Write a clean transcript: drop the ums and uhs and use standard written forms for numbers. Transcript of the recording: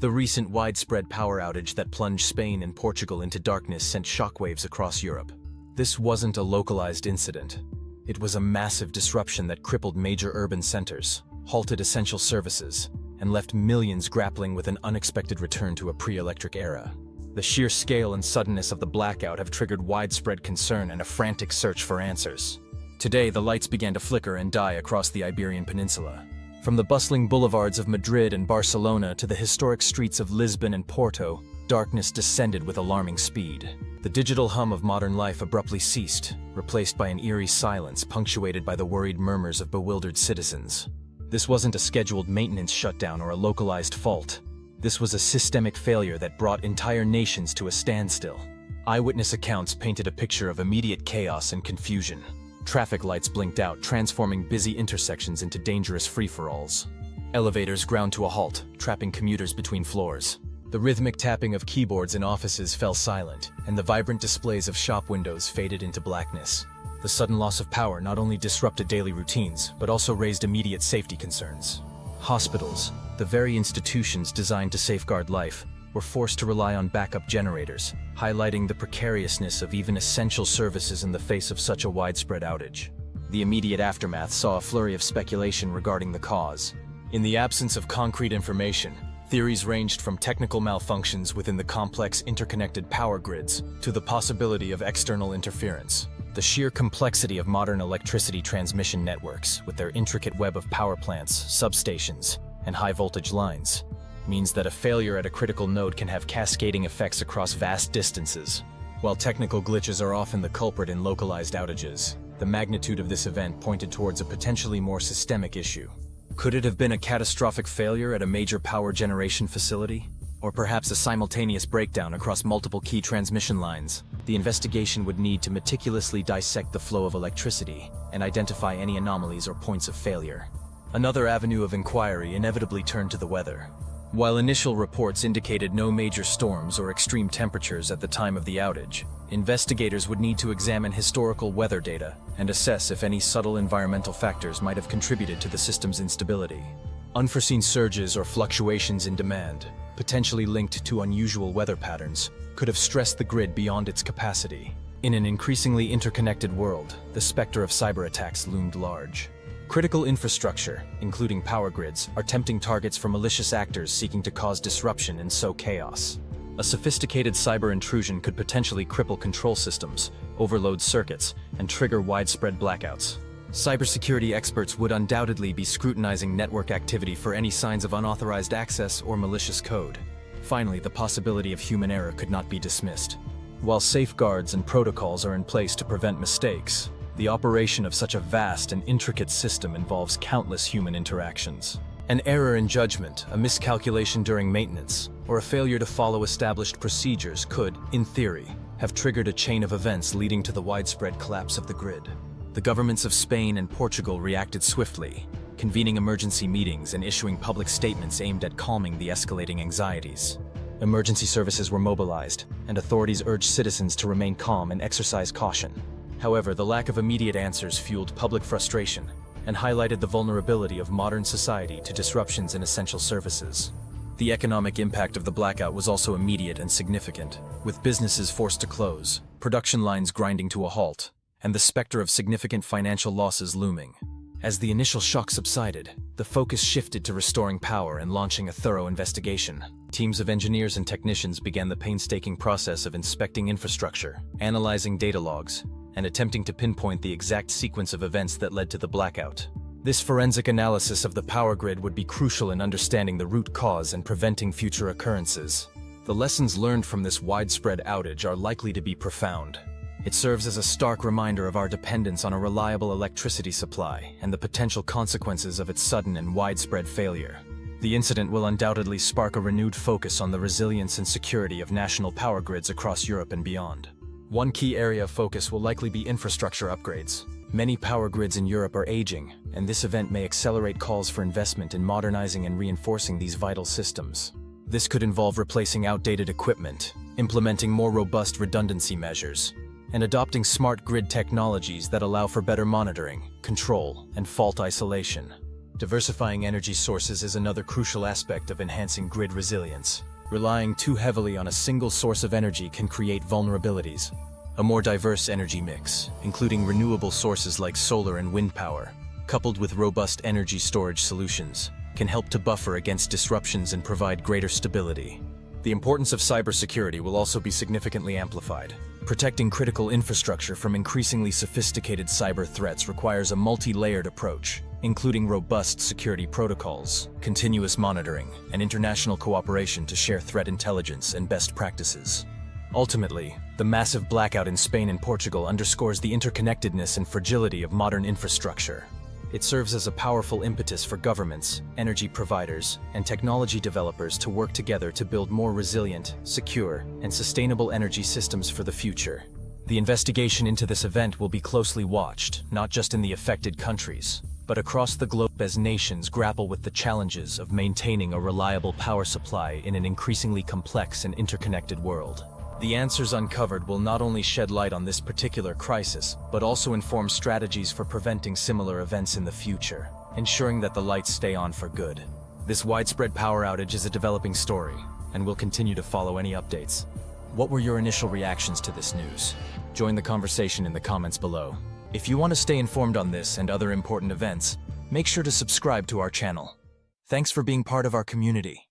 The recent widespread power outage that plunged Spain and Portugal into darkness sent shockwaves across Europe. This wasn't a localized incident. It was a massive disruption that crippled major urban centers, halted essential services, and left millions grappling with an unexpected return to a pre-electric era. The sheer scale and suddenness of the blackout have triggered widespread concern and a frantic search for answers. Today, the lights began to flicker and die across the Iberian Peninsula. From the bustling boulevards of Madrid and Barcelona to the historic streets of Lisbon and Porto, darkness descended with alarming speed. The digital hum of modern life abruptly ceased, replaced by an eerie silence punctuated by the worried murmurs of bewildered citizens. This wasn't a scheduled maintenance shutdown or a localized fault. This was a systemic failure that brought entire nations to a standstill. Eyewitness accounts painted a picture of immediate chaos and confusion. Traffic lights blinked out, transforming busy intersections into dangerous free-for-alls. Elevators ground to a halt, trapping commuters between floors. The rhythmic tapping of keyboards in offices fell silent, and the vibrant displays of shop windows faded into blackness. The sudden loss of power not only disrupted daily routines, but also raised immediate safety concerns. Hospitals, the very institutions designed to safeguard life, were forced to rely on backup generators, highlighting the precariousness of even essential services in the face of such a widespread outage. The immediate aftermath saw a flurry of speculation regarding the cause. In the absence of concrete information, theories ranged from technical malfunctions within the complex interconnected power grids to the possibility of external interference. The sheer complexity of modern electricity transmission networks, with their intricate web of power plants, substations, and high-voltage lines, means that a failure at a critical node can have cascading effects across vast distances. While technical glitches are often the culprit in localized outages, the magnitude of this event pointed towards a potentially more systemic issue. Could it have been a catastrophic failure at a major power generation facility? Or perhaps a simultaneous breakdown across multiple key transmission lines? The investigation would need to meticulously dissect the flow of electricity and identify any anomalies or points of failure. Another avenue of inquiry inevitably turned to the weather. While initial reports indicated no major storms or extreme temperatures at the time of the outage, investigators would need to examine historical weather data and assess if any subtle environmental factors might have contributed to the system's instability. Unforeseen surges or fluctuations in demand, potentially linked to unusual weather patterns, could have stressed the grid beyond its capacity. In an increasingly interconnected world, the specter of cyber attacks loomed large. Critical infrastructure, including power grids, are tempting targets for malicious actors seeking to cause disruption and sow chaos. A sophisticated cyber intrusion could potentially cripple control systems, overload circuits, and trigger widespread blackouts. Cybersecurity experts would undoubtedly be scrutinizing network activity for any signs of unauthorized access or malicious code. Finally, the possibility of human error could not be dismissed. While safeguards and protocols are in place to prevent mistakes, the operation of such a vast and intricate system involves countless human interactions. An error in judgment, a miscalculation during maintenance, or a failure to follow established procedures could, in theory, have triggered a chain of events leading to the widespread collapse of the grid. The governments of Spain and Portugal reacted swiftly, convening emergency meetings and issuing public statements aimed at calming the escalating anxieties. Emergency services were mobilized, and authorities urged citizens to remain calm and exercise caution. However, the lack of immediate answers fueled public frustration and highlighted the vulnerability of modern society to disruptions in essential services. The economic impact of the blackout was also immediate and significant, with businesses forced to close, production lines grinding to a halt, and the specter of significant financial losses looming. As the initial shock subsided, the focus shifted to restoring power and launching a thorough investigation. Teams of engineers and technicians began the painstaking process of inspecting infrastructure, analyzing data logs, and attempting to pinpoint the exact sequence of events that led to the blackout. This forensic analysis of the power grid would be crucial in understanding the root cause and preventing future occurrences. The lessons learned from this widespread outage are likely to be profound. It serves as a stark reminder of our dependence on a reliable electricity supply and the potential consequences of its sudden and widespread failure. The incident will undoubtedly spark a renewed focus on the resilience and security of national power grids across Europe and beyond. One key area of focus will likely be infrastructure upgrades. Many power grids in Europe are aging, and this event may accelerate calls for investment in modernizing and reinforcing these vital systems. This could involve replacing outdated equipment, implementing more robust redundancy measures, and adopting smart grid technologies that allow for better monitoring, control, and fault isolation. Diversifying energy sources is another crucial aspect of enhancing grid resilience. Relying too heavily on a single source of energy can create vulnerabilities. A more diverse energy mix, including renewable sources like solar and wind power, coupled with robust energy storage solutions, can help to buffer against disruptions and provide greater stability. The importance of cybersecurity will also be significantly amplified. Protecting critical infrastructure from increasingly sophisticated cyber threats requires a multi-layered approach, including robust security protocols, continuous monitoring, and international cooperation to share threat intelligence and best practices. Ultimately, the massive blackout in Spain and Portugal underscores the interconnectedness and fragility of modern infrastructure. It serves as a powerful impetus for governments, energy providers, and technology developers to work together to build more resilient, secure, and sustainable energy systems for the future. The investigation into this event will be closely watched, not just in the affected countries, but across the globe as nations grapple with the challenges of maintaining a reliable power supply in an increasingly complex and interconnected world. The answers uncovered will not only shed light on this particular crisis, but also inform strategies for preventing similar events in the future, ensuring that the lights stay on for good. This widespread power outage is a developing story, and we'll continue to follow any updates. What were your initial reactions to this news? Join the conversation in the comments below. If you want to stay informed on this and other important events, make sure to subscribe to our channel. Thanks for being part of our community.